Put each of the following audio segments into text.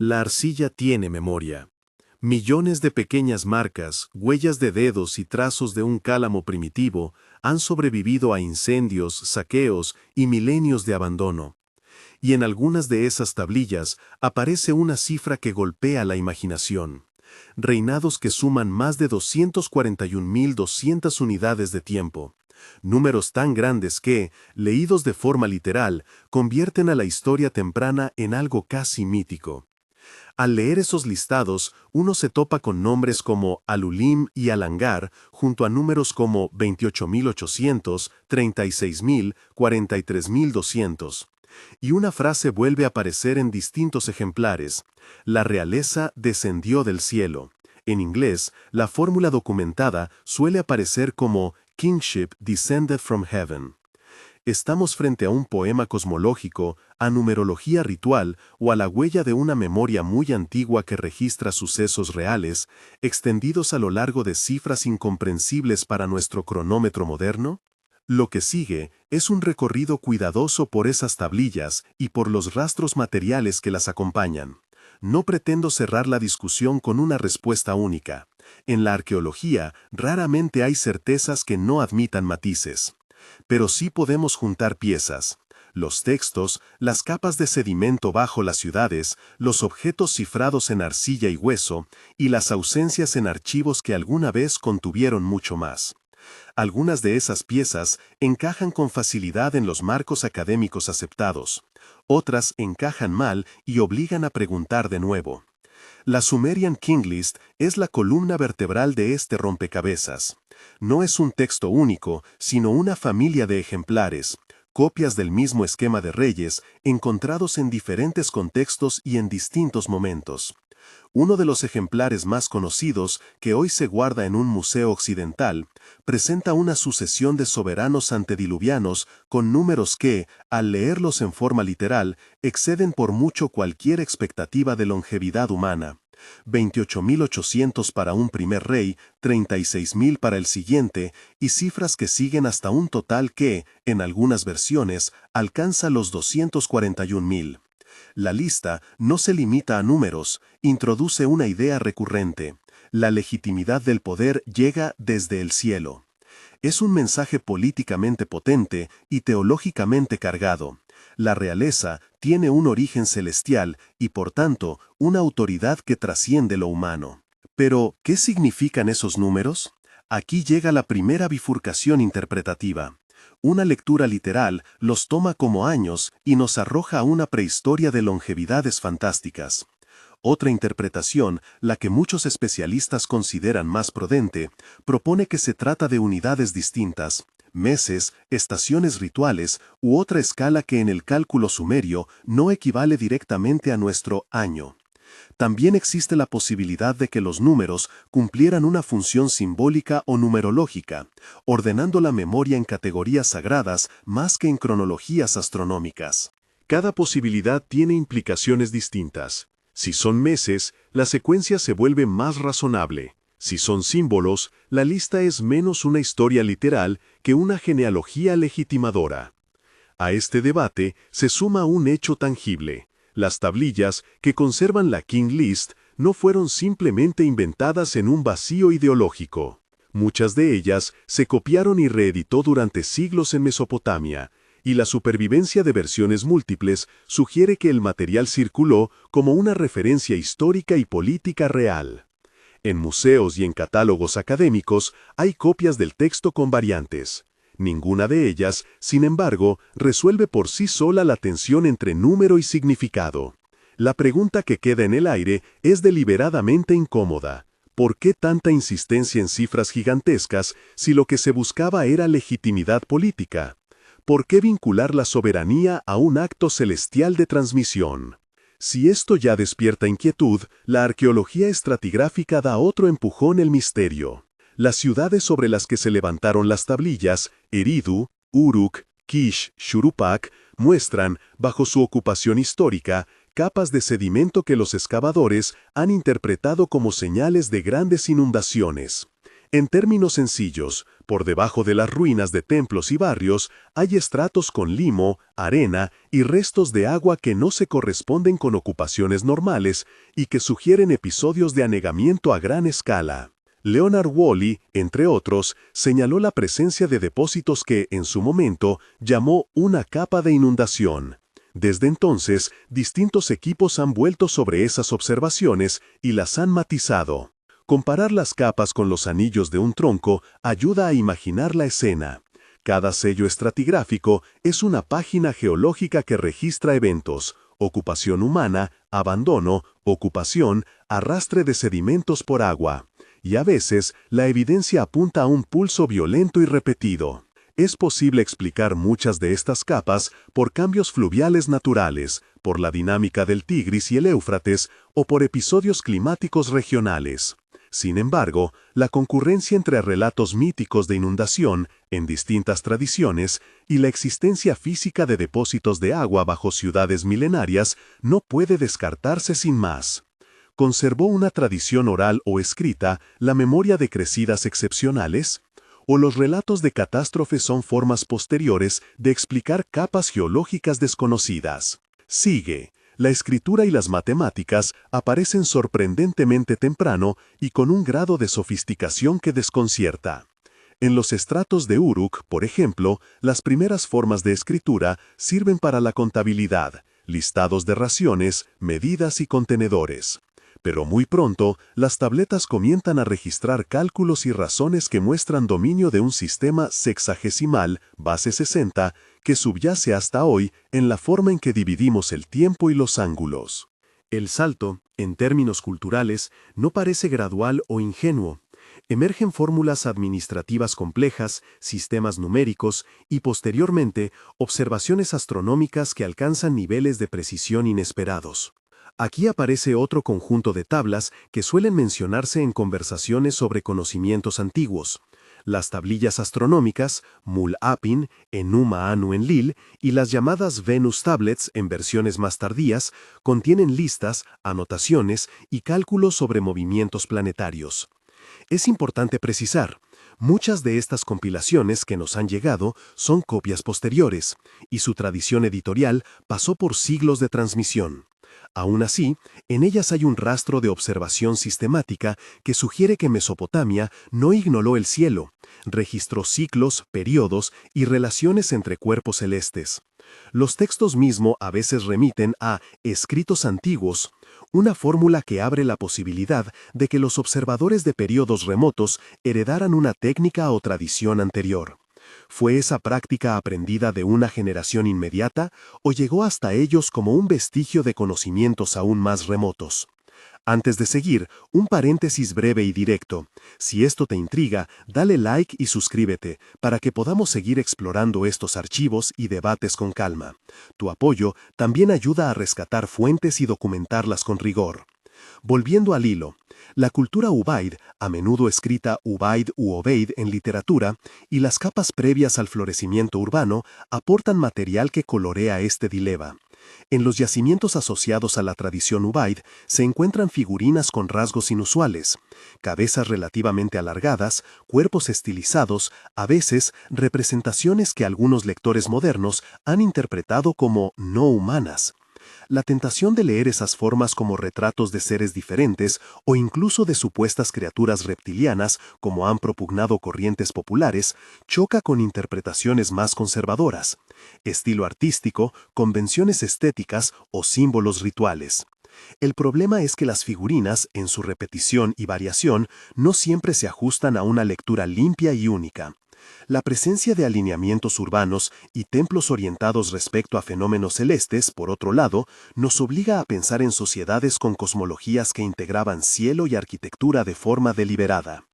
La arcilla tiene memoria. Millones de pequeñas marcas, huellas de dedos y trazos de un cálamo primitivo han sobrevivido a incendios, saqueos y milenios de abandono. Y en algunas de esas tablillas aparece una cifra que golpea la imaginación. Reinados que suman más de 241.200 unidades de tiempo. Números tan grandes que, leídos de forma literal, convierten a la historia temprana en algo casi mítico. Al leer esos listados, uno se topa con nombres como Alulim y Alangar, junto a números como 28.800, 36.000, 43.200. Y una frase vuelve a aparecer en distintos ejemplares: la realeza descendió del cielo. En inglés, la fórmula documentada suele aparecer como Kingship descended from heaven. Estamos frente a un poema cosmológico, a numerología ritual o a la huella de una memoria muy antigua que registra sucesos reales, extendidos a lo largo de cifras incomprensibles para nuestro cronómetro moderno. Lo que sigue es un recorrido cuidadoso por esas tablillas y por los rastros materiales que las acompañan. No pretendo cerrar la discusión con una respuesta única. En la arqueología, raramente hay certezas que no admitan matices. Pero sí podemos juntar piezas. Los textos, las capas de sedimento bajo las ciudades, los objetos cifrados en arcilla y hueso, y las ausencias en archivos que alguna vez contuvieron mucho más. Algunas de esas piezas encajan con facilidad en los marcos académicos aceptados. Otras encajan mal y obligan a preguntar de nuevo. La Sumerian King List es la columna vertebral de este rompecabezas. No es un texto único, sino una familia de ejemplares, copias del mismo esquema de reyes, encontrados en diferentes contextos y en distintos momentos. Uno de los ejemplares más conocidos, que hoy se guarda en un museo occidental, presenta una sucesión de soberanos antediluvianos con números que, al leerlos en forma literal, exceden por mucho cualquier expectativa de longevidad humana. 28.800 para un primer rey, 36.000 para el siguiente, y cifras que siguen hasta un total que, en algunas versiones, alcanza los 241.000. La lista no se limita a números, introduce una idea recurrente: la legitimidad del poder llega desde el cielo. Es un mensaje políticamente potente y teológicamente cargado. La realeza tiene un origen celestial y, por tanto, una autoridad que trasciende lo humano. Pero, ¿qué significan esos números? Aquí llega la primera bifurcación interpretativa. Una lectura literal los toma como años y nos arroja a una prehistoria de longevidades fantásticas. Otra interpretación, la que muchos especialistas consideran más prudente, propone que se trata de unidades distintas: meses, estaciones rituales u otra escala que en el cálculo sumerio no equivale directamente a nuestro año. También existe la posibilidad de que los números cumplieran una función simbólica o numerológica, ordenando la memoria en categorías sagradas más que en cronologías astronómicas. Cada posibilidad tiene implicaciones distintas. Si son meses, la secuencia se vuelve más razonable. Si son símbolos, la lista es menos una historia literal que una genealogía legitimadora. A este debate se suma un hecho tangible. Las tablillas que conservan la King List no fueron simplemente inventadas en un vacío ideológico. Muchas de ellas se copiaron y reeditó durante siglos en Mesopotamia, y la supervivencia de versiones múltiples sugiere que el material circuló como una referencia histórica y política real. En museos y en catálogos académicos hay copias del texto con variantes. Ninguna de ellas, sin embargo, resuelve por sí sola la tensión entre número y significado. La pregunta que queda en el aire es deliberadamente incómoda. ¿Por qué tanta insistencia en cifras gigantescas si lo que se buscaba era legitimidad política? ¿Por qué vincular la soberanía a un acto celestial de transmisión? Si esto ya despierta inquietud, la arqueología estratigráfica da otro empujón al misterio. Las ciudades sobre las que se levantaron las tablillas, Eridu, Uruk, Kish, Shuruppak, muestran, bajo su ocupación histórica, capas de sedimento que los excavadores han interpretado como señales de grandes inundaciones. En términos sencillos, por debajo de las ruinas de templos y barrios hay estratos con limo, arena y restos de agua que no se corresponden con ocupaciones normales y que sugieren episodios de anegamiento a gran escala. Leonard Woolley, entre otros, señaló la presencia de depósitos que, en su momento, llamó una capa de inundación. Desde entonces, distintos equipos han vuelto sobre esas observaciones y las han matizado. Comparar las capas con los anillos de un tronco ayuda a imaginar la escena. Cada sello estratigráfico es una página geológica que registra eventos: ocupación humana, abandono, ocupación, arrastre de sedimentos por agua. Y a veces, la evidencia apunta a un pulso violento y repetido. Es posible explicar muchas de estas capas por cambios fluviales naturales, por la dinámica del Tigris y el Éufrates o por episodios climáticos regionales. Sin embargo, la concurrencia entre relatos míticos de inundación en distintas tradiciones y la existencia física de depósitos de agua bajo ciudades milenarias no puede descartarse sin más. ¿Conservó una tradición oral o escrita la memoria de crecidas excepcionales? ¿O los relatos de catástrofes son formas posteriores de explicar capas geológicas desconocidas? Sigue. La escritura y las matemáticas aparecen sorprendentemente temprano y con un grado de sofisticación que desconcierta. En los estratos de Uruk, por ejemplo, las primeras formas de escritura sirven para la contabilidad, listados de raciones, medidas y contenedores. Pero muy pronto, las tabletas comienzan a registrar cálculos y razones que muestran dominio de un sistema sexagesimal, base 60, que subyace hasta hoy en la forma en que dividimos el tiempo y los ángulos. El salto, en términos culturales, no parece gradual o ingenuo. Emergen fórmulas administrativas complejas, sistemas numéricos y, posteriormente, observaciones astronómicas que alcanzan niveles de precisión inesperados. Aquí aparece otro conjunto de tablas que suelen mencionarse en conversaciones sobre conocimientos antiguos. Las tablillas astronómicas, Mul-Apin, Enuma Anu Enlil, y las llamadas Venus Tablets en versiones más tardías, contienen listas, anotaciones y cálculos sobre movimientos planetarios. Es importante precisar, muchas de estas compilaciones que nos han llegado son copias posteriores, y su tradición editorial pasó por siglos de transmisión. Aún así, en ellas hay un rastro de observación sistemática que sugiere que Mesopotamia no ignoró el cielo, registró ciclos, periodos y relaciones entre cuerpos celestes. Los textos mismos a veces remiten a escritos antiguos, una fórmula que abre la posibilidad de que los observadores de periodos remotos heredaran una técnica o tradición anterior. ¿Fue esa práctica aprendida de una generación inmediata o llegó hasta ellos como un vestigio de conocimientos aún más remotos? Antes de seguir, un paréntesis breve y directo. Si esto te intriga, dale like y suscríbete para que podamos seguir explorando estos archivos y debates con calma. Tu apoyo también ayuda a rescatar fuentes y documentarlas con rigor. Volviendo al hilo, la cultura Ubaid, a menudo escrita Ubaid u Obeid en literatura, y las capas previas al florecimiento urbano aportan material que colorea este dilema. En los yacimientos asociados a la tradición Ubaid se encuentran figurinas con rasgos inusuales, cabezas relativamente alargadas, cuerpos estilizados, a veces representaciones que algunos lectores modernos han interpretado como no humanas. La tentación de leer esas formas como retratos de seres diferentes o incluso de supuestas criaturas reptilianas, como han propugnado corrientes populares, choca con interpretaciones más conservadoras, estilo artístico, convenciones estéticas o símbolos rituales. El problema es que las figurinas, en su repetición y variación, no siempre se ajustan a una lectura limpia y única. La presencia de alineamientos urbanos y templos orientados respecto a fenómenos celestes, por otro lado, nos obliga a pensar en sociedades con cosmologías que integraban cielo y arquitectura de forma deliberada.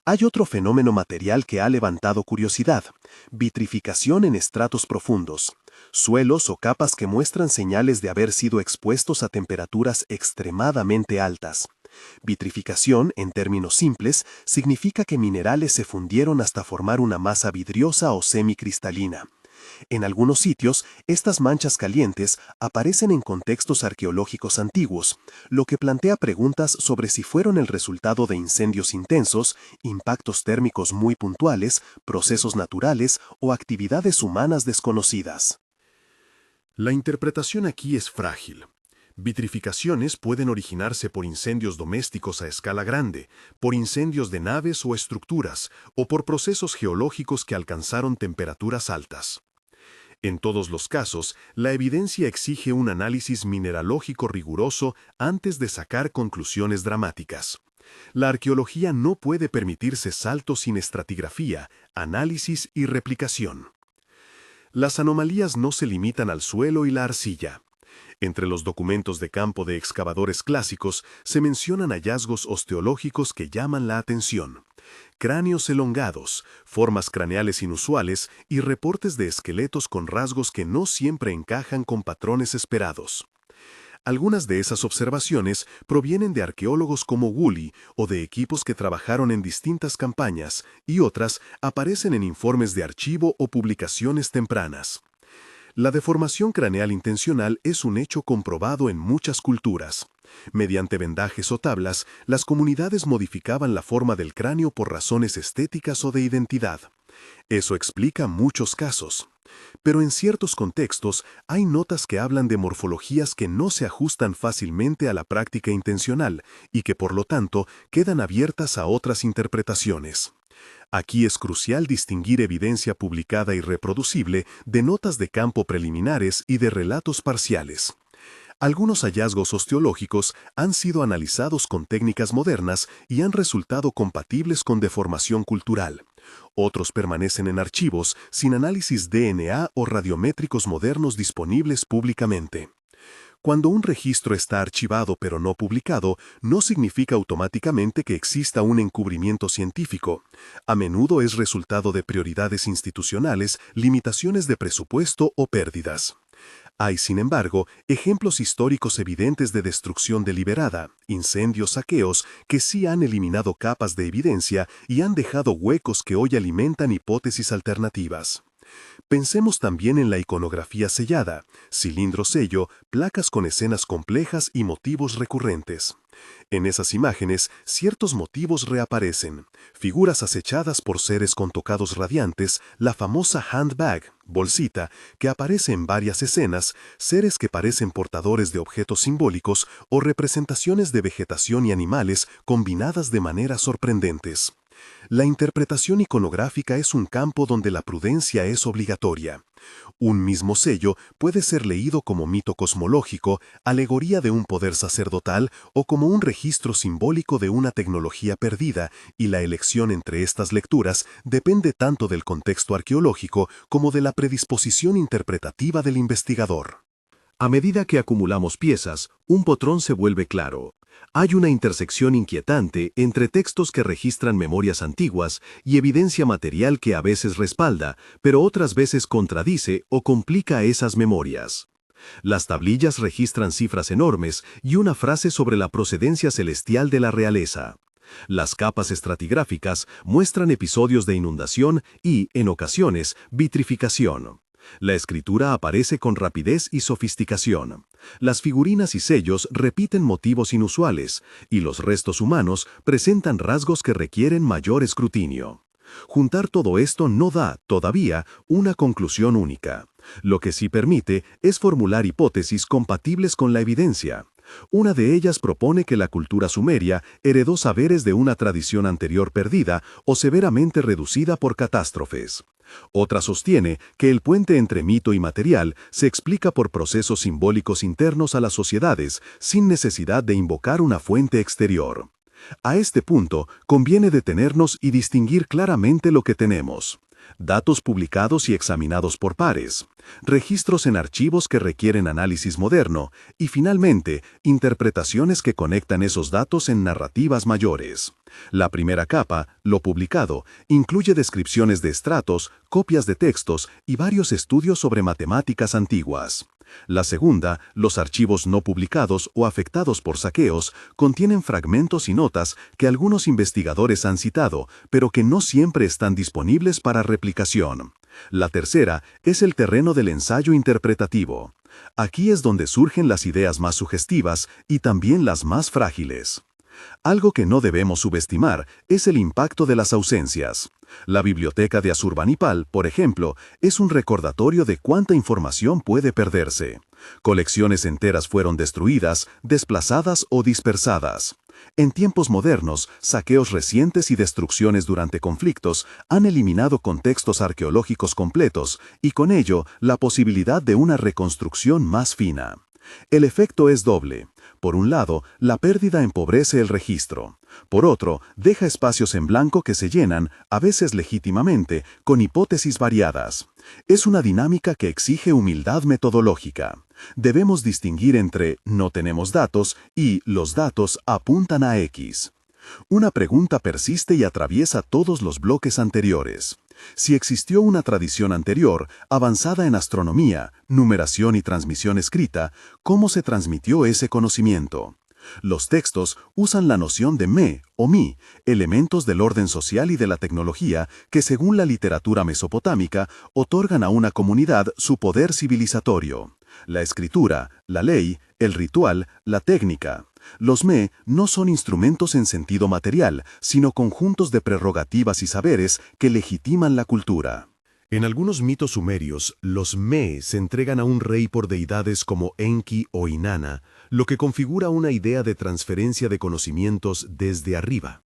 Hay otro fenómeno material que ha levantado curiosidad: vitrificación en estratos profundos, suelos o capas que muestran señales de haber sido expuestos a temperaturas extremadamente altas. Vitrificación, en términos simples, significa que minerales se fundieron hasta formar una masa vidriosa o semicristalina. En algunos sitios, estas manchas calientes aparecen en contextos arqueológicos antiguos, lo que plantea preguntas sobre si fueron el resultado de incendios intensos, impactos térmicos muy puntuales, procesos naturales o actividades humanas desconocidas. La interpretación aquí es frágil. Vitrificaciones pueden originarse por incendios domésticos a escala grande, por incendios de naves o estructuras, o por procesos geológicos que alcanzaron temperaturas altas. En todos los casos, la evidencia exige un análisis mineralógico riguroso antes de sacar conclusiones dramáticas. La arqueología no puede permitirse saltos sin estratigrafía, análisis y replicación. Las anomalías no se limitan al suelo y la arcilla. Entre los documentos de campo de excavadores clásicos se mencionan hallazgos osteológicos que llaman la atención. Cráneos elongados, formas craneales inusuales y reportes de esqueletos con rasgos que no siempre encajan con patrones esperados. Algunas de esas observaciones provienen de arqueólogos como Woolley o de equipos que trabajaron en distintas campañas, y otras aparecen en informes de archivo o publicaciones tempranas. La deformación craneal intencional es un hecho comprobado en muchas culturas. Mediante vendajes o tablas, las comunidades modificaban la forma del cráneo por razones estéticas o de identidad. Eso explica muchos casos. Pero en ciertos contextos hay notas que hablan de morfologías que no se ajustan fácilmente a la práctica intencional y que por lo tanto quedan abiertas a otras interpretaciones. Aquí es crucial distinguir evidencia publicada y reproducible de notas de campo preliminares y de relatos parciales. Algunos hallazgos osteológicos han sido analizados con técnicas modernas y han resultado compatibles con deformación cultural. Otros permanecen en archivos sin análisis DNA o radiométricos modernos disponibles públicamente. Cuando un registro está archivado pero no publicado, no significa automáticamente que exista un encubrimiento científico. A menudo es resultado de prioridades institucionales, limitaciones de presupuesto o pérdidas. Hay, sin embargo, ejemplos históricos evidentes de destrucción deliberada, incendios, saqueos, que sí han eliminado capas de evidencia y han dejado huecos que hoy alimentan hipótesis alternativas. Pensemos también en la iconografía sellada, cilindro sello, placas con escenas complejas y motivos recurrentes. En esas imágenes, ciertos motivos reaparecen. Figuras acechadas por seres con tocados radiantes, la famosa handbag, bolsita, que aparece en varias escenas, seres que parecen portadores de objetos simbólicos o representaciones de vegetación y animales combinadas de maneras sorprendentes. La interpretación iconográfica es un campo donde la prudencia es obligatoria. Un mismo sello puede ser leído como mito cosmológico, alegoría de un poder sacerdotal o como un registro simbólico de una tecnología perdida, y la elección entre estas lecturas depende tanto del contexto arqueológico como de la predisposición interpretativa del investigador. A medida que acumulamos piezas, un patrón se vuelve claro. Hay una intersección inquietante entre textos que registran memorias antiguas y evidencia material que a veces respalda, pero otras veces contradice o complica esas memorias. Las tablillas registran cifras enormes y una frase sobre la procedencia celestial de la realeza. Las capas estratigráficas muestran episodios de inundación y, en ocasiones, vitrificación. La escritura aparece con rapidez y sofisticación. Las figurinas y sellos repiten motivos inusuales, y los restos humanos presentan rasgos que requieren mayor escrutinio. Juntar todo esto no da, todavía, una conclusión única. Lo que sí permite es formular hipótesis compatibles con la evidencia. Una de ellas propone que la cultura sumeria heredó saberes de una tradición anterior perdida o severamente reducida por catástrofes. Otra sostiene que el puente entre mito y material se explica por procesos simbólicos internos a las sociedades, sin necesidad de invocar una fuente exterior. A este punto, conviene detenernos y distinguir claramente lo que tenemos. Datos publicados y examinados por pares, registros en archivos que requieren análisis moderno y, finalmente, interpretaciones que conectan esos datos en narrativas mayores. La primera capa, lo publicado, incluye descripciones de estratos, copias de textos y varios estudios sobre matemáticas antiguas. La segunda, los archivos no publicados o afectados por saqueos, contienen fragmentos y notas que algunos investigadores han citado, pero que no siempre están disponibles para replicación. La tercera es el terreno del ensayo interpretativo. Aquí es donde surgen las ideas más sugestivas y también las más frágiles. Algo que no debemos subestimar es el impacto de las ausencias. La biblioteca de Asurbanipal, por ejemplo, es un recordatorio de cuánta información puede perderse. Colecciones enteras fueron destruidas, desplazadas o dispersadas. En tiempos modernos, saqueos recientes y destrucciones durante conflictos han eliminado contextos arqueológicos completos y con ello la posibilidad de una reconstrucción más fina. El efecto es doble. Por un lado, la pérdida empobrece el registro. Por otro, deja espacios en blanco que se llenan, a veces legítimamente, con hipótesis variadas. Es una dinámica que exige humildad metodológica. Debemos distinguir entre no tenemos datos y los datos apuntan a X. Una pregunta persiste y atraviesa todos los bloques anteriores. Si existió una tradición anterior, avanzada en astronomía, numeración y transmisión escrita, ¿cómo se transmitió ese conocimiento? Los textos usan la noción de me o mi, elementos del orden social y de la tecnología que, según la literatura mesopotámica, otorgan a una comunidad su poder civilizatorio. La escritura, la ley, el ritual, la técnica. Los me no son instrumentos en sentido material, sino conjuntos de prerrogativas y saberes que legitiman la cultura. En algunos mitos sumerios, los me se entregan a un rey por deidades como Enki o Inanna, lo que configura una idea de transferencia de conocimientos desde arriba.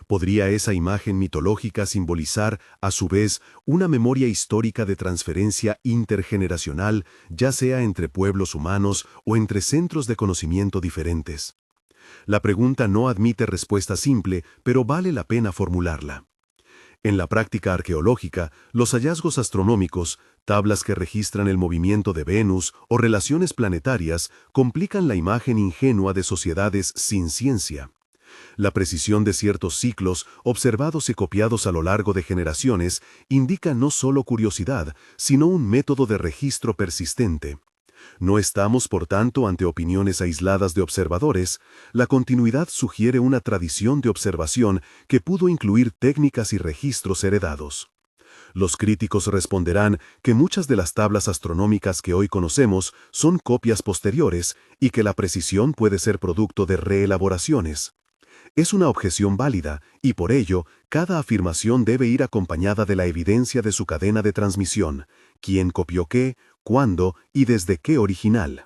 ¿Podría esa imagen mitológica simbolizar, a su vez, una memoria histórica de transferencia intergeneracional, ya sea entre pueblos humanos o entre centros de conocimiento diferentes? La pregunta no admite respuesta simple, pero vale la pena formularla. En la práctica arqueológica, los hallazgos astronómicos, tablas que registran el movimiento de Venus o relaciones planetarias, complican la imagen ingenua de sociedades sin ciencia. La precisión de ciertos ciclos, observados y copiados a lo largo de generaciones, indica no solo curiosidad, sino un método de registro persistente. No estamos, por tanto, ante opiniones aisladas de observadores. La continuidad sugiere una tradición de observación que pudo incluir técnicas y registros heredados. Los críticos responderán que muchas de las tablas astronómicas que hoy conocemos son copias posteriores y que la precisión puede ser producto de reelaboraciones. Es una objeción válida y por ello, cada afirmación debe ir acompañada de la evidencia de su cadena de transmisión, quién copió qué, cuándo y desde qué original.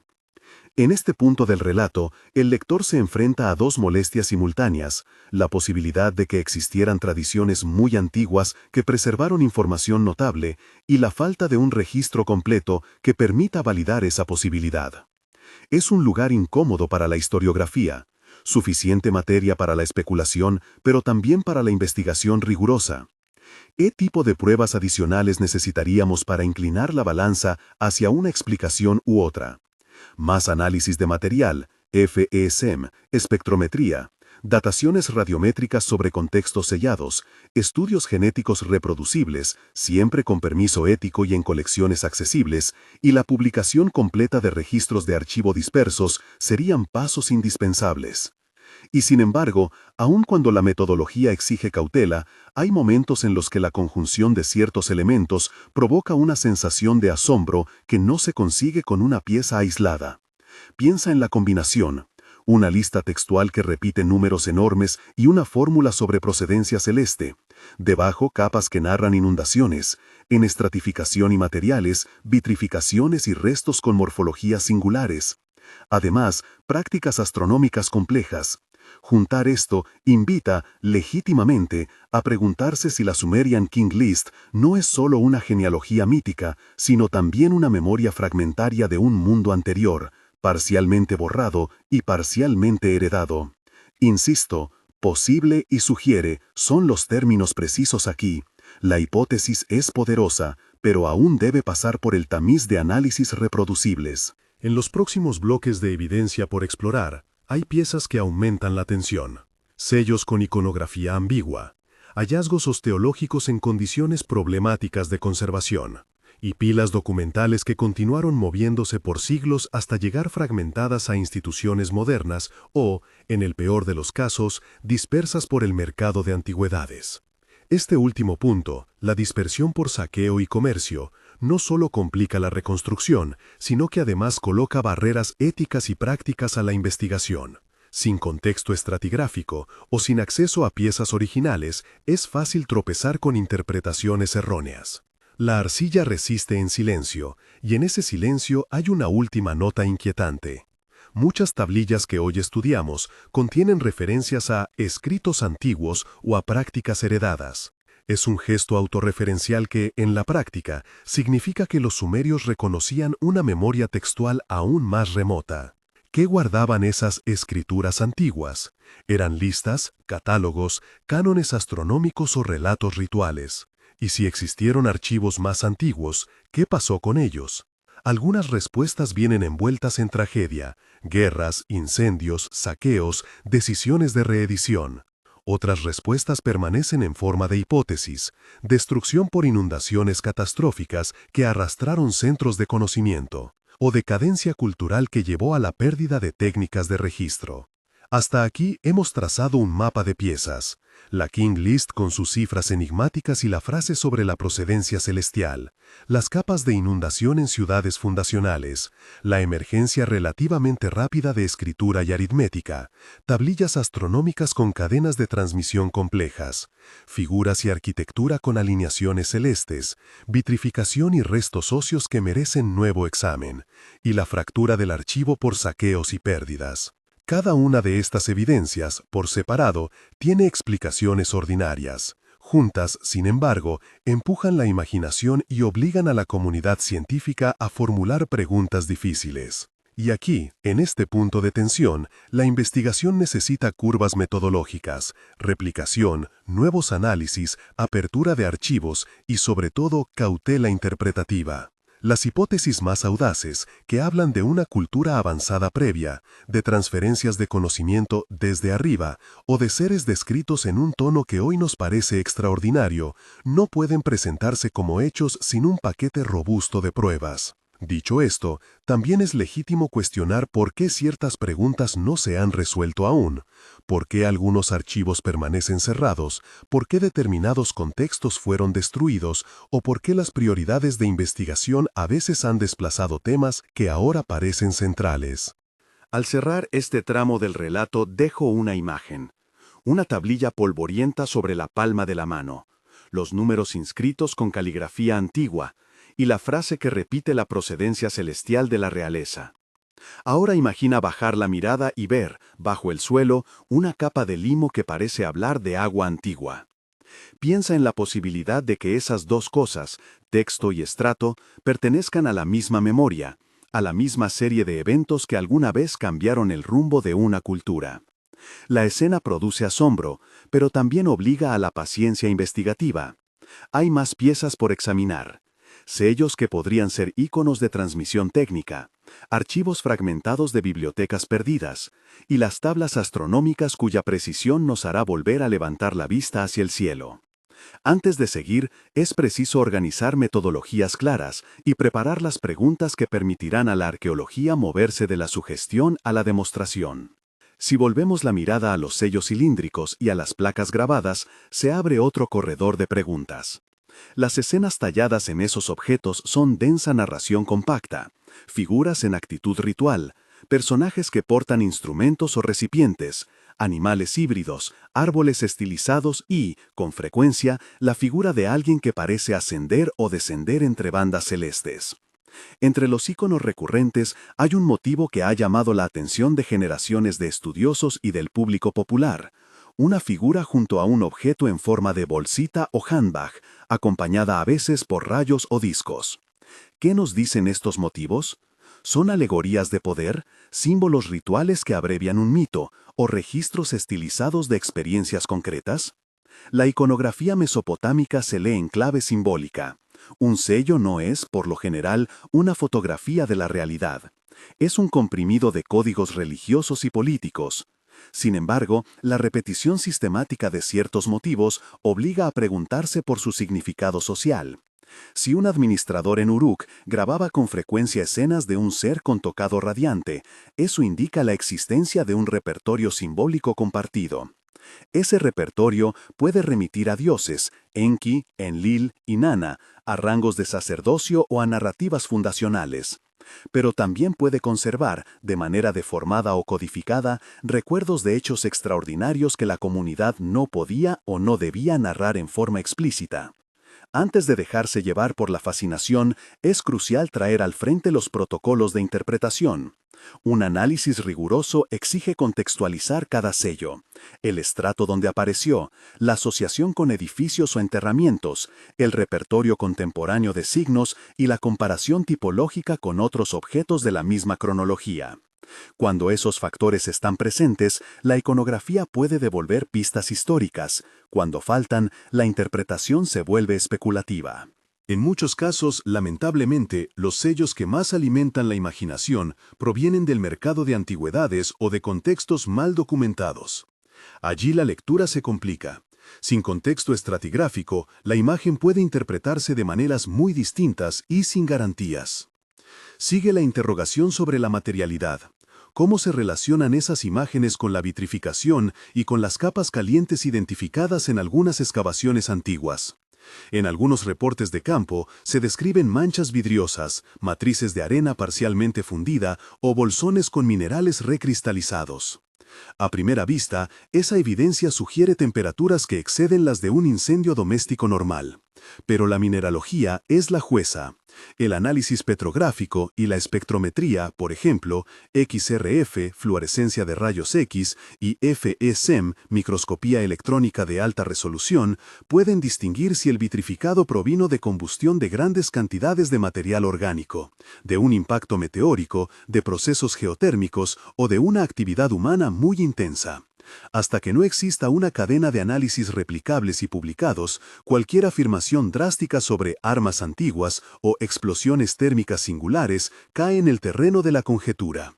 En este punto del relato, el lector se enfrenta a dos molestias simultáneas, la posibilidad de que existieran tradiciones muy antiguas que preservaron información notable y la falta de un registro completo que permita validar esa posibilidad. Es un lugar incómodo para la historiografía. Suficiente materia para la especulación, pero también para la investigación rigurosa. ¿Qué tipo de pruebas adicionales necesitaríamos para inclinar la balanza hacia una explicación u otra? Más análisis de material, FESM, espectrometría, dataciones radiométricas sobre contextos sellados, estudios genéticos reproducibles, siempre con permiso ético y en colecciones accesibles, y la publicación completa de registros de archivo dispersos serían pasos indispensables. Y sin embargo, aun cuando la metodología exige cautela, hay momentos en los que la conjunción de ciertos elementos provoca una sensación de asombro que no se consigue con una pieza aislada. Piensa en la combinación. Una lista textual que repite números enormes y una fórmula sobre procedencia celeste. Debajo, capas que narran inundaciones. En estratificación y materiales, vitrificaciones y restos con morfologías singulares. Además, prácticas astronómicas complejas. Juntar esto invita, legítimamente, a preguntarse si la Sumerian King List no es solo una genealogía mítica, sino también una memoria fragmentaria de un mundo anterior, parcialmente borrado y parcialmente heredado. Insisto, posible y sugiere son los términos precisos aquí. La hipótesis es poderosa, pero aún debe pasar por el tamiz de análisis reproducibles. En los próximos bloques de evidencia por explorar, hay piezas que aumentan la tensión. Sellos con iconografía ambigua, hallazgos osteológicos en condiciones problemáticas de conservación, y pilas documentales que continuaron moviéndose por siglos hasta llegar fragmentadas a instituciones modernas o, en el peor de los casos, dispersas por el mercado de antigüedades. Este último punto, la dispersión por saqueo y comercio, no solo complica la reconstrucción, sino que además coloca barreras éticas y prácticas a la investigación. Sin contexto estratigráfico o sin acceso a piezas originales, es fácil tropezar con interpretaciones erróneas. La arcilla resiste en silencio, y en ese silencio hay una última nota inquietante. Muchas tablillas que hoy estudiamos contienen referencias a escritos antiguos o a prácticas heredadas. Es un gesto autorreferencial que, en la práctica, significa que los sumerios reconocían una memoria textual aún más remota. ¿Qué guardaban esas escrituras antiguas? ¿Eran listas, catálogos, cánones astronómicos o relatos rituales? Y si existieron archivos más antiguos, ¿qué pasó con ellos? Algunas respuestas vienen envueltas en tragedia, guerras, incendios, saqueos, decisiones de reedición. Otras respuestas permanecen en forma de hipótesis, destrucción por inundaciones catastróficas que arrastraron centros de conocimiento, o decadencia cultural que llevó a la pérdida de técnicas de registro. Hasta aquí hemos trazado un mapa de piezas, la King List con sus cifras enigmáticas y la frase sobre la procedencia celestial, las capas de inundación en ciudades fundacionales, la emergencia relativamente rápida de escritura y aritmética, tablillas astronómicas con cadenas de transmisión complejas, figuras y arquitectura con alineaciones celestes, vitrificación y restos óseos que merecen nuevo examen, y la fractura del archivo por saqueos y pérdidas. Cada una de estas evidencias, por separado, tiene explicaciones ordinarias. Juntas, sin embargo, empujan la imaginación y obligan a la comunidad científica a formular preguntas difíciles. Y aquí, en este punto de tensión, la investigación necesita curvas metodológicas, replicación, nuevos análisis, apertura de archivos y, sobre todo, cautela interpretativa. Las hipótesis más audaces, que hablan de una cultura avanzada previa, de transferencias de conocimiento desde arriba o de seres descritos en un tono que hoy nos parece extraordinario, no pueden presentarse como hechos sin un paquete robusto de pruebas. Dicho esto, también es legítimo cuestionar por qué ciertas preguntas no se han resuelto aún, por qué algunos archivos permanecen cerrados, por qué determinados contextos fueron destruidos o por qué las prioridades de investigación a veces han desplazado temas que ahora parecen centrales. Al cerrar este tramo del relato dejo una imagen, una tablilla polvorienta sobre la palma de la mano, los números inscritos con caligrafía antigua, y la frase que repite la procedencia celestial de la realeza. Ahora imagina bajar la mirada y ver, bajo el suelo, una capa de limo que parece hablar de agua antigua. Piensa en la posibilidad de que esas dos cosas, texto y estrato, pertenezcan a la misma memoria, a la misma serie de eventos que alguna vez cambiaron el rumbo de una cultura. La escena produce asombro, pero también obliga a la paciencia investigativa. Hay más piezas por examinar. Sellos que podrían ser íconos de transmisión técnica, archivos fragmentados de bibliotecas perdidas, y las tablas astronómicas cuya precisión nos hará volver a levantar la vista hacia el cielo. Antes de seguir, es preciso organizar metodologías claras y preparar las preguntas que permitirán a la arqueología moverse de la sugestión a la demostración. Si volvemos la mirada a los sellos cilíndricos y a las placas grabadas, se abre otro corredor de preguntas. Las escenas talladas en esos objetos son densa narración compacta, figuras en actitud ritual, personajes que portan instrumentos o recipientes, animales híbridos, árboles estilizados y, con frecuencia, la figura de alguien que parece ascender o descender entre bandas celestes. Entre los íconos recurrentes hay un motivo que ha llamado la atención de generaciones de estudiosos y del público popular. Una figura junto a un objeto en forma de bolsita o handbag, acompañada a veces por rayos o discos. ¿Qué nos dicen estos motivos? ¿Son alegorías de poder, símbolos rituales que abrevian un mito o registros estilizados de experiencias concretas? La iconografía mesopotámica se lee en clave simbólica. Un sello no es, por lo general, una fotografía de la realidad. Es un comprimido de códigos religiosos y políticos. Sin embargo, la repetición sistemática de ciertos motivos obliga a preguntarse por su significado social. Si un administrador en Uruk grababa con frecuencia escenas de un ser con tocado radiante, eso indica la existencia de un repertorio simbólico compartido. Ese repertorio puede remitir a dioses, Enki, Enlil y Nana, a rangos de sacerdocio o a narrativas fundacionales. Pero también puede conservar, de manera deformada o codificada, recuerdos de hechos extraordinarios que la comunidad no podía o no debía narrar en forma explícita. Antes de dejarse llevar por la fascinación, es crucial traer al frente los protocolos de interpretación. Un análisis riguroso exige contextualizar cada sello, el estrato donde apareció, la asociación con edificios o enterramientos, el repertorio contemporáneo de signos y la comparación tipológica con otros objetos de la misma cronología. Cuando esos factores están presentes, la iconografía puede devolver pistas históricas. Cuando faltan, la interpretación se vuelve especulativa. En muchos casos, lamentablemente, los sellos que más alimentan la imaginación provienen del mercado de antigüedades o de contextos mal documentados. Allí la lectura se complica. Sin contexto estratigráfico, la imagen puede interpretarse de maneras muy distintas y sin garantías. Sigue la interrogación sobre la materialidad. ¿Cómo se relacionan esas imágenes con la vitrificación y con las capas calientes identificadas en algunas excavaciones antiguas? En algunos reportes de campo se describen manchas vidriosas, matrices de arena parcialmente fundida o bolsones con minerales recristalizados. A primera vista, esa evidencia sugiere temperaturas que exceden las de un incendio doméstico normal. Pero la mineralogía es la jueza. El análisis petrográfico y la espectrometría, por ejemplo, XRF, fluorescencia de rayos X, y FESEM, microscopía electrónica de alta resolución, pueden distinguir si el vitrificado provino de combustión de grandes cantidades de material orgánico, de un impacto meteórico, de procesos geotérmicos o de una actividad humana muy intensa. Hasta que no exista una cadena de análisis replicables y publicados, cualquier afirmación drástica sobre armas antiguas o explosiones térmicas singulares cae en el terreno de la conjetura.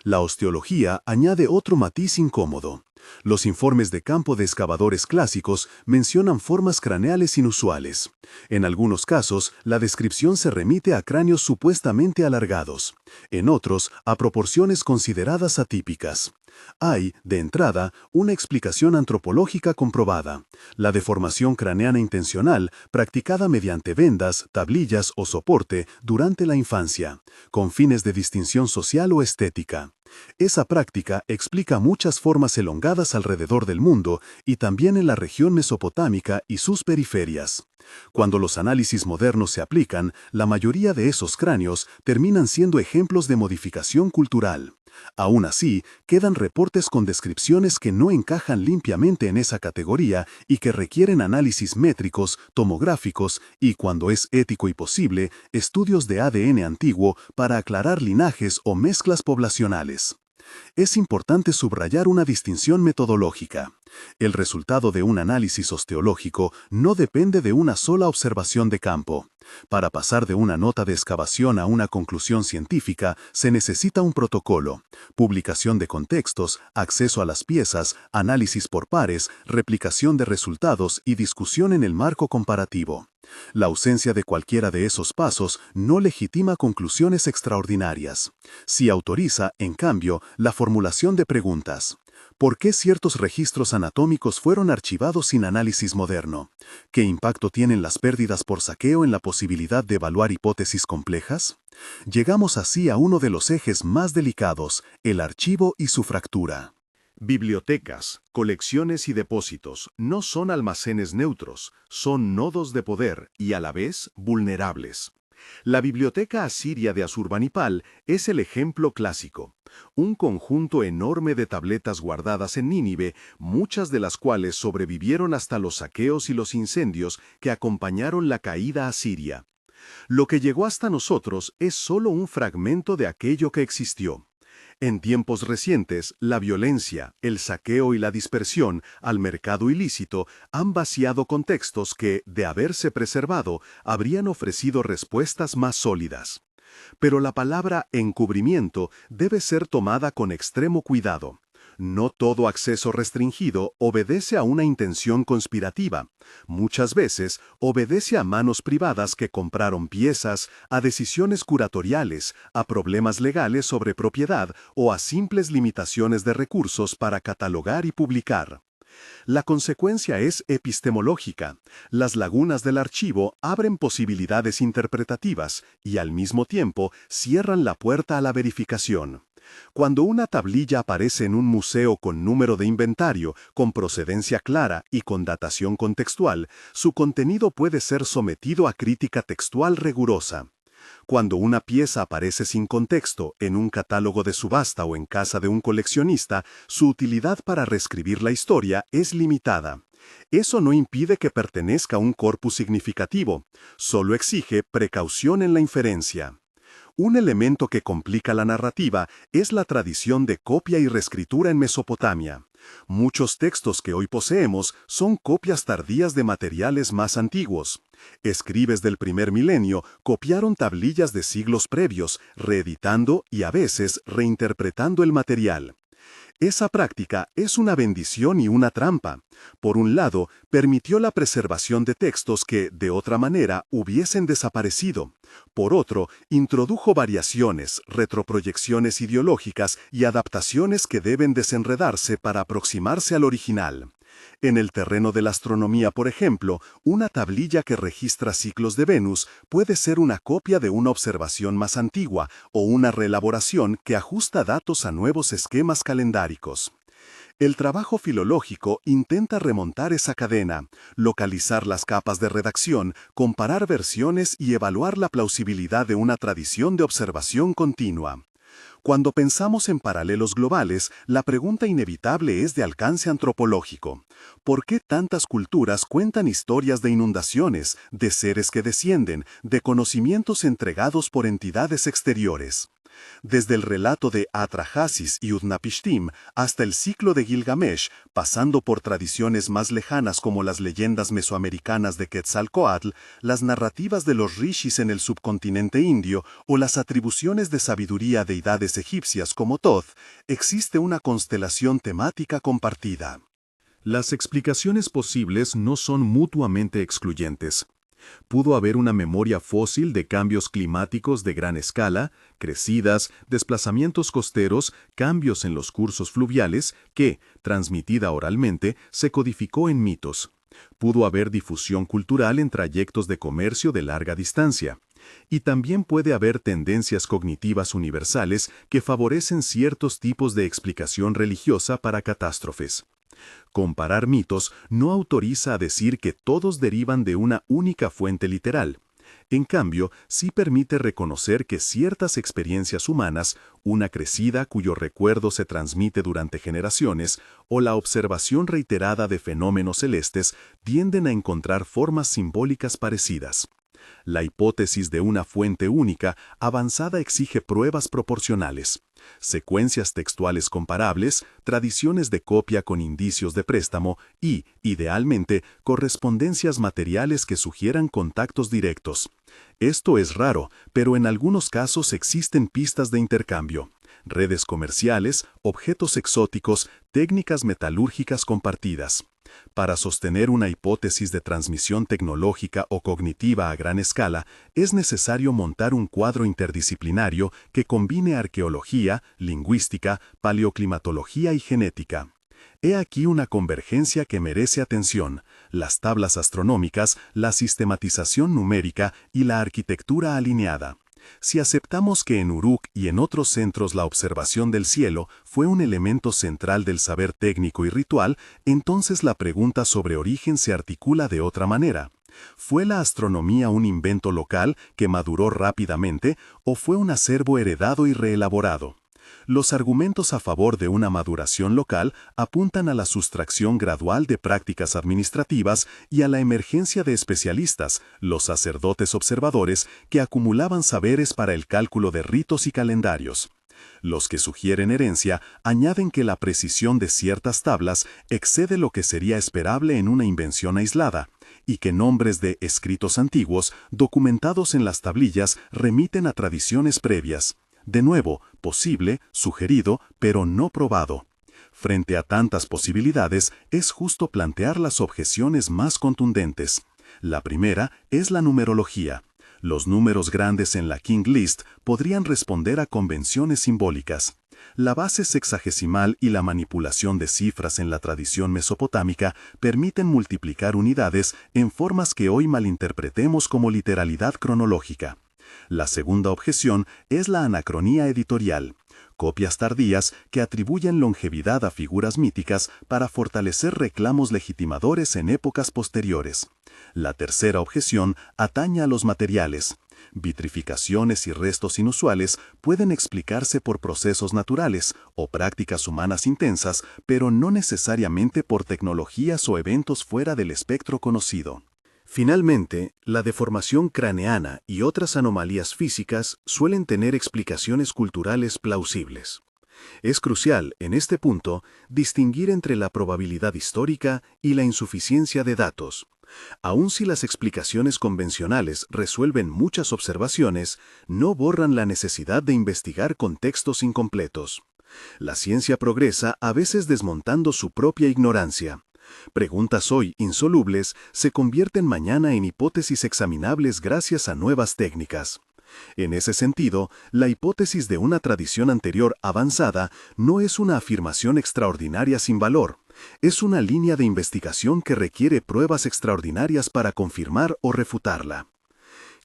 La osteología añade otro matiz incómodo. Los informes de campo de excavadores clásicos mencionan formas craneales inusuales. En algunos casos, la descripción se remite a cráneos supuestamente alargados. En otros, a proporciones consideradas atípicas. Hay, de entrada, una explicación antropológica comprobada: la deformación craneana intencional practicada mediante vendas, tablillas o soporte durante la infancia, con fines de distinción social o estética. Esa práctica explica muchas formas elongadas alrededor del mundo y también en la región mesopotámica y sus periferias. Cuando los análisis modernos se aplican, la mayoría de esos cráneos terminan siendo ejemplos de modificación cultural. Aún así, quedan reportes con descripciones que no encajan limpiamente en esa categoría y que requieren análisis métricos, tomográficos y, cuando es ético y posible, estudios de ADN antiguo para aclarar linajes o mezclas poblacionales. Es importante subrayar una distinción metodológica. El resultado de un análisis osteológico no depende de una sola observación de campo. Para pasar de una nota de excavación a una conclusión científica, se necesita un protocolo: publicación de contextos, acceso a las piezas, análisis por pares, replicación de resultados y discusión en el marco comparativo. La ausencia de cualquiera de esos pasos no legitima conclusiones extraordinarias. Sí autoriza, en cambio, la formulación de preguntas. ¿Por qué ciertos registros anatómicos fueron archivados sin análisis moderno? ¿Qué impacto tienen las pérdidas por saqueo en la posibilidad de evaluar hipótesis complejas? Llegamos así a uno de los ejes más delicados: el archivo y su fractura. Bibliotecas, colecciones y depósitos no son almacenes neutros, son nodos de poder y a la vez vulnerables. La biblioteca asiria de Asurbanipal es el ejemplo clásico. Un conjunto enorme de tabletas guardadas en Nínive, muchas de las cuales sobrevivieron hasta los saqueos y los incendios que acompañaron la caída asiria. Lo que llegó hasta nosotros es solo un fragmento de aquello que existió. En tiempos recientes, la violencia, el saqueo y la dispersión al mercado ilícito han vaciado contextos que, de haberse preservado, habrían ofrecido respuestas más sólidas. Pero la palabra encubrimiento debe ser tomada con extremo cuidado. No todo acceso restringido obedece a una intención conspirativa. Muchas veces obedece a manos privadas que compraron piezas, a decisiones curatoriales, a problemas legales sobre propiedad o a simples limitaciones de recursos para catalogar y publicar. La consecuencia es epistemológica. Las lagunas del archivo abren posibilidades interpretativas y al mismo tiempo cierran la puerta a la verificación. Cuando una tablilla aparece en un museo con número de inventario, con procedencia clara y con datación contextual, su contenido puede ser sometido a crítica textual rigurosa. Cuando una pieza aparece sin contexto en un catálogo de subasta o en casa de un coleccionista, su utilidad para reescribir la historia es limitada. Eso no impide que pertenezca a un corpus significativo, solo exige precaución en la inferencia. Un elemento que complica la narrativa es la tradición de copia y reescritura en Mesopotamia. Muchos textos que hoy poseemos son copias tardías de materiales más antiguos. Escribes del primer milenio copiaron tablillas de siglos previos, reeditando y a veces reinterpretando el material. Esa práctica es una bendición y una trampa. Por un lado, permitió la preservación de textos que, de otra manera, hubiesen desaparecido. Por otro, introdujo variaciones, retroproyecciones ideológicas y adaptaciones que deben desenredarse para aproximarse al original. En el terreno de la astronomía, por ejemplo, una tablilla que registra ciclos de Venus puede ser una copia de una observación más antigua o una reelaboración que ajusta datos a nuevos esquemas calendáricos. El trabajo filológico intenta remontar esa cadena, localizar las capas de redacción, comparar versiones y evaluar la plausibilidad de una tradición de observación continua. Cuando pensamos en paralelos globales, la pregunta inevitable es de alcance antropológico. ¿Por qué tantas culturas cuentan historias de inundaciones, de seres que descienden, de conocimientos entregados por entidades exteriores? Desde el relato de Atrahasis y Utnapishtim hasta el ciclo de Gilgamesh, pasando por tradiciones más lejanas como las leyendas mesoamericanas de Quetzalcóatl, las narrativas de los rishis en el subcontinente indio o las atribuciones de sabiduría a deidades egipcias como Thoth, existe una constelación temática compartida. Las explicaciones posibles no son mutuamente excluyentes. Pudo haber una memoria fósil de cambios climáticos de gran escala, crecidas, desplazamientos costeros, cambios en los cursos fluviales que, transmitida oralmente, se codificó en mitos. Pudo haber difusión cultural en trayectos de comercio de larga distancia. Y también puede haber tendencias cognitivas universales que favorecen ciertos tipos de explicación religiosa para catástrofes. Comparar mitos no autoriza a decir que todos derivan de una única fuente literal. En cambio, sí permite reconocer que ciertas experiencias humanas, una crecida cuyo recuerdo se transmite durante generaciones, o la observación reiterada de fenómenos celestes, tienden a encontrar formas simbólicas parecidas. La hipótesis de una fuente única avanzada exige pruebas proporcionales, secuencias textuales comparables, tradiciones de copia con indicios de préstamo y, idealmente, correspondencias materiales que sugieran contactos directos. Esto es raro, pero en algunos casos existen pistas de intercambio. Redes comerciales, objetos exóticos, técnicas metalúrgicas compartidas. Para sostener una hipótesis de transmisión tecnológica o cognitiva a gran escala, es necesario montar un cuadro interdisciplinario que combine arqueología, lingüística, paleoclimatología y genética. He aquí una convergencia que merece atención: las tablas astronómicas, la sistematización numérica y la arquitectura alineada. Si aceptamos que en Uruk y en otros centros la observación del cielo fue un elemento central del saber técnico y ritual, entonces la pregunta sobre origen se articula de otra manera. ¿Fue la astronomía un invento local que maduró rápidamente o fue un acervo heredado y reelaborado? Los argumentos a favor de una maduración local apuntan a la sustracción gradual de prácticas administrativas y a la emergencia de especialistas, los sacerdotes observadores, que acumulaban saberes para el cálculo de ritos y calendarios. Los que sugieren herencia añaden que la precisión de ciertas tablas excede lo que sería esperable en una invención aislada, y que nombres de escritos antiguos, documentados en las tablillas, remiten a tradiciones previas. De nuevo, posible, sugerido, pero no probado. Frente a tantas posibilidades, es justo plantear las objeciones más contundentes. La primera es la numerología. Los números grandes en la King List podrían responder a convenciones simbólicas. La base sexagesimal y la manipulación de cifras en la tradición mesopotámica permiten multiplicar unidades en formas que hoy malinterpretemos como literalidad cronológica. La segunda objeción es la anacronía editorial, copias tardías que atribuyen longevidad a figuras míticas para fortalecer reclamos legitimadores en épocas posteriores. La tercera objeción atañe a los materiales. Vitrificaciones y restos inusuales pueden explicarse por procesos naturales o prácticas humanas intensas, pero no necesariamente por tecnologías o eventos fuera del espectro conocido. Finalmente, la deformación craneana y otras anomalías físicas suelen tener explicaciones culturales plausibles. Es crucial, en este punto, distinguir entre la probabilidad histórica y la insuficiencia de datos. Aun si las explicaciones convencionales resuelven muchas observaciones, no borran la necesidad de investigar contextos incompletos. La ciencia progresa a veces desmontando su propia ignorancia. Preguntas hoy insolubles se convierten mañana en hipótesis examinables gracias a nuevas técnicas. En ese sentido, la hipótesis de una tradición anterior avanzada no es una afirmación extraordinaria sin valor, es una línea de investigación que requiere pruebas extraordinarias para confirmar o refutarla.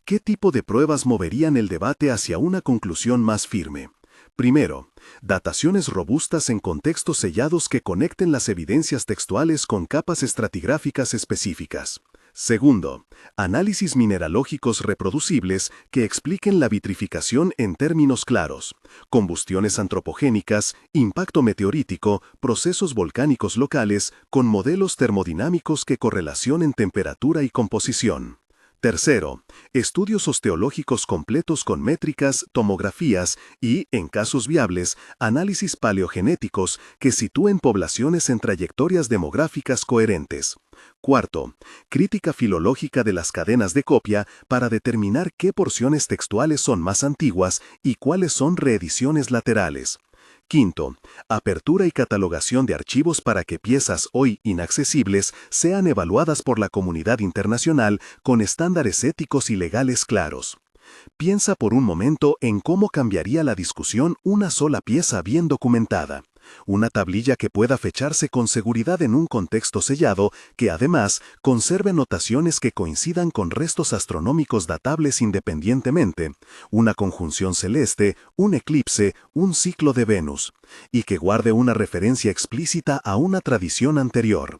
¿Qué tipo de pruebas moverían el debate hacia una conclusión más firme? Primero, dataciones robustas en contextos sellados que conecten las evidencias textuales con capas estratigráficas específicas. Segundo, análisis mineralógicos reproducibles que expliquen la vitrificación en términos claros, combustiones antropogénicas, impacto meteorítico, procesos volcánicos locales, con modelos termodinámicos que correlacionen temperatura y composición. Tercero, estudios osteológicos completos con métricas, tomografías y, en casos viables, análisis paleogenéticos que sitúen poblaciones en trayectorias demográficas coherentes. Cuarto, crítica filológica de las cadenas de copia para determinar qué porciones textuales son más antiguas y cuáles son reediciones laterales. Quinto, apertura y catalogación de archivos para que piezas hoy inaccesibles sean evaluadas por la comunidad internacional con estándares éticos y legales claros. Piensa por un momento en cómo cambiaría la discusión una sola pieza bien documentada. Una tablilla que pueda fecharse con seguridad en un contexto sellado, que además conserve notaciones que coincidan con restos astronómicos datables independientemente, una conjunción celeste, un eclipse, un ciclo de Venus, y que guarde una referencia explícita a una tradición anterior.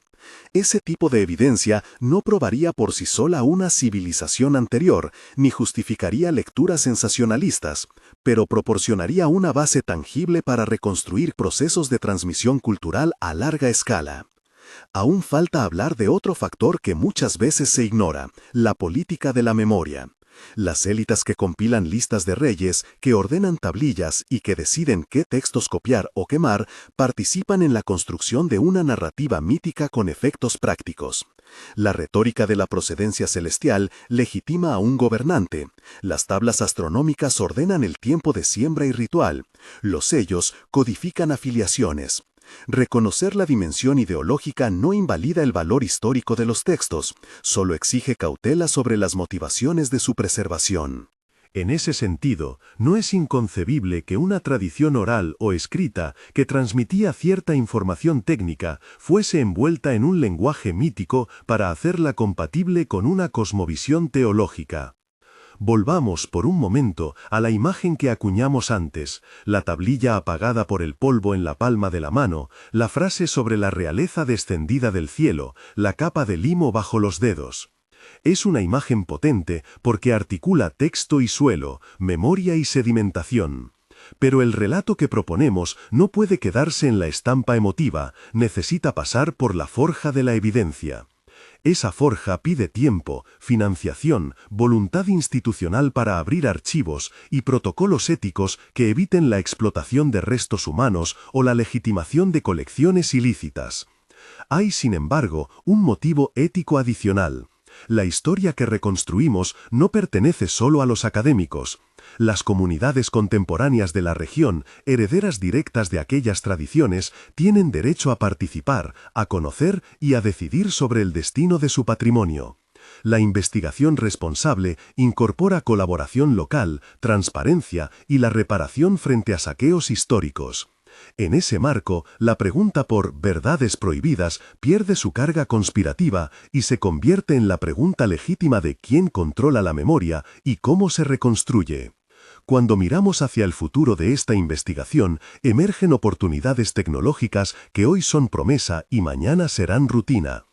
Ese tipo de evidencia no probaría por sí sola una civilización anterior, ni justificaría lecturas sensacionalistas, pero proporcionaría una base tangible para reconstruir procesos de transmisión cultural a larga escala. Aún falta hablar de otro factor que muchas veces se ignora, la política de la memoria. Las élites que compilan listas de reyes, que ordenan tablillas y que deciden qué textos copiar o quemar, participan en la construcción de una narrativa mítica con efectos prácticos. La retórica de la procedencia celestial legitima a un gobernante. Las tablas astronómicas ordenan el tiempo de siembra y ritual. Los sellos codifican afiliaciones. Reconocer la dimensión ideológica no invalida el valor histórico de los textos, solo exige cautela sobre las motivaciones de su preservación. En ese sentido, no es inconcebible que una tradición oral o escrita que transmitía cierta información técnica fuese envuelta en un lenguaje mítico para hacerla compatible con una cosmovisión teológica. Volvamos por un momento a la imagen que acuñamos antes, la tablilla apagada por el polvo en la palma de la mano, la frase sobre la realeza descendida del cielo, la capa de limo bajo los dedos. Es una imagen potente porque articula texto y suelo, memoria y sedimentación. Pero el relato que proponemos no puede quedarse en la estampa emotiva, necesita pasar por la forja de la evidencia. Esa forja pide tiempo, financiación, voluntad institucional para abrir archivos y protocolos éticos que eviten la explotación de restos humanos o la legitimación de colecciones ilícitas. Hay, sin embargo, un motivo ético adicional. La historia que reconstruimos no pertenece solo a los académicos. Las comunidades contemporáneas de la región, herederas directas de aquellas tradiciones, tienen derecho a participar, a conocer y a decidir sobre el destino de su patrimonio. La investigación responsable incorpora colaboración local, transparencia y la reparación frente a saqueos históricos. En ese marco, la pregunta por verdades prohibidas pierde su carga conspirativa y se convierte en la pregunta legítima de quién controla la memoria y cómo se reconstruye. Cuando miramos hacia el futuro de esta investigación, emergen oportunidades tecnológicas que hoy son promesa y mañana serán rutina.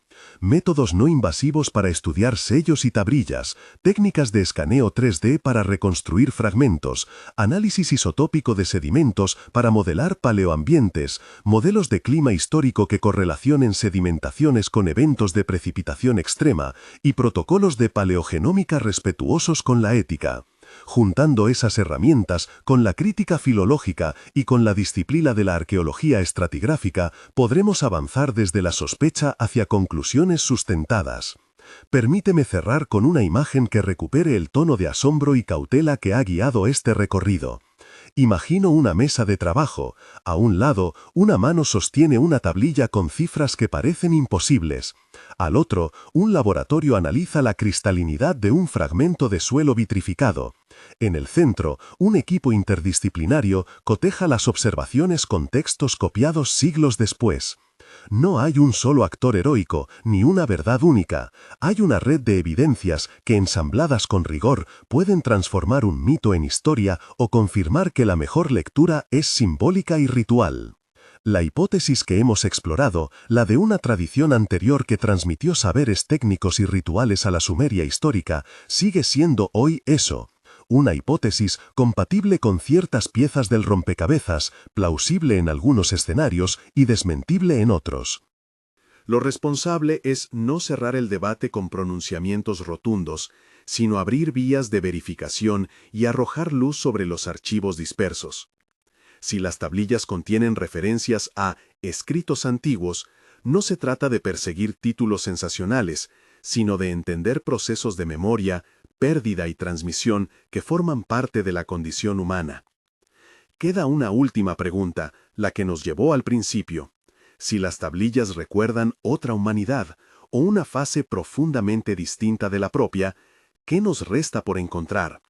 Métodos no invasivos para estudiar sellos y tabrillas, técnicas de escaneo 3D para reconstruir fragmentos, análisis isotópico de sedimentos para modelar paleoambientes, modelos de clima histórico que correlacionen sedimentaciones con eventos de precipitación extrema y protocolos de paleogenómica respetuosos con la ética. Juntando esas herramientas con la crítica filológica y con la disciplina de la arqueología estratigráfica, podremos avanzar desde la sospecha hacia conclusiones sustentadas. Permíteme cerrar con una imagen que recupere el tono de asombro y cautela que ha guiado este recorrido. Imagino una mesa de trabajo. A un lado, una mano sostiene una tablilla con cifras que parecen imposibles. Al otro, un laboratorio analiza la cristalinidad de un fragmento de suelo vitrificado. En el centro, un equipo interdisciplinario coteja las observaciones con textos copiados siglos después. No hay un solo actor heroico, ni una verdad única. Hay una red de evidencias que, ensambladas con rigor, pueden transformar un mito en historia o confirmar que la mejor lectura es simbólica y ritual. La hipótesis que hemos explorado, la de una tradición anterior que transmitió saberes técnicos y rituales a la Sumeria histórica, sigue siendo hoy eso. Una hipótesis compatible con ciertas piezas del rompecabezas, plausible en algunos escenarios y desmentible en otros. Lo responsable es no cerrar el debate con pronunciamientos rotundos, sino abrir vías de verificación y arrojar luz sobre los archivos dispersos. Si las tablillas contienen referencias a escritos antiguos, no se trata de perseguir títulos sensacionales, sino de entender procesos de memoria, pérdida y transmisión que forman parte de la condición humana. Queda una última pregunta, la que nos llevó al principio. Si las tablillas recuerdan otra humanidad o una fase profundamente distinta de la propia, ¿qué nos resta por encontrar?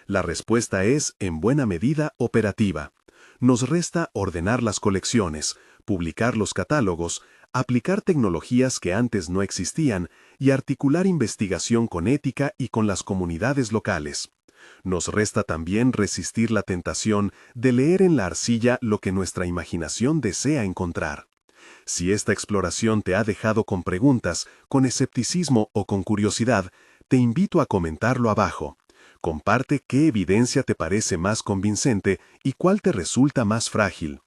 La respuesta es, en buena medida, operativa. Nos resta ordenar las colecciones, publicar los catálogos, aplicar tecnologías que antes no existían y articular investigación con ética y con las comunidades locales. Nos resta también resistir la tentación de leer en la arcilla lo que nuestra imaginación desea encontrar. Si esta exploración te ha dejado con preguntas, con escepticismo o con curiosidad, te invito a comentarlo abajo. Comparte qué evidencia te parece más convincente y cuál te resulta más frágil.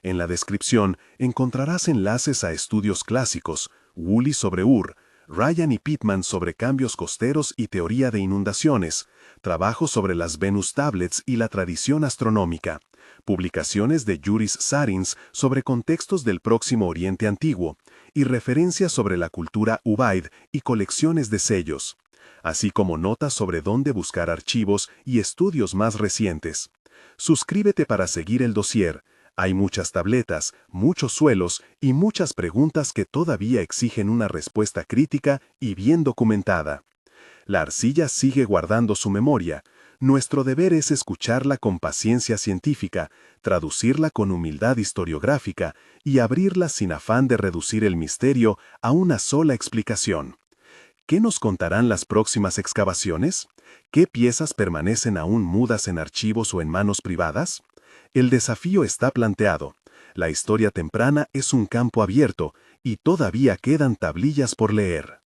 En la descripción encontrarás enlaces a estudios clásicos, Woolley sobre Ur, Ryan y Pittman sobre cambios costeros y teoría de inundaciones, trabajos sobre las Venus Tablets y la tradición astronómica, publicaciones de Yuris Sarins sobre contextos del Próximo Oriente Antiguo y referencias sobre la cultura Ubaid y colecciones de sellos, así como notas sobre dónde buscar archivos y estudios más recientes. Suscríbete para seguir el dossier. Hay muchas tabletas, muchos suelos y muchas preguntas que todavía exigen una respuesta crítica y bien documentada. La arcilla sigue guardando su memoria. Nuestro deber es escucharla con paciencia científica, traducirla con humildad historiográfica y abrirla sin afán de reducir el misterio a una sola explicación. ¿Qué nos contarán las próximas excavaciones? ¿Qué piezas permanecen aún mudas en archivos o en manos privadas? El desafío está planteado. La historia temprana es un campo abierto y todavía quedan tablillas por leer.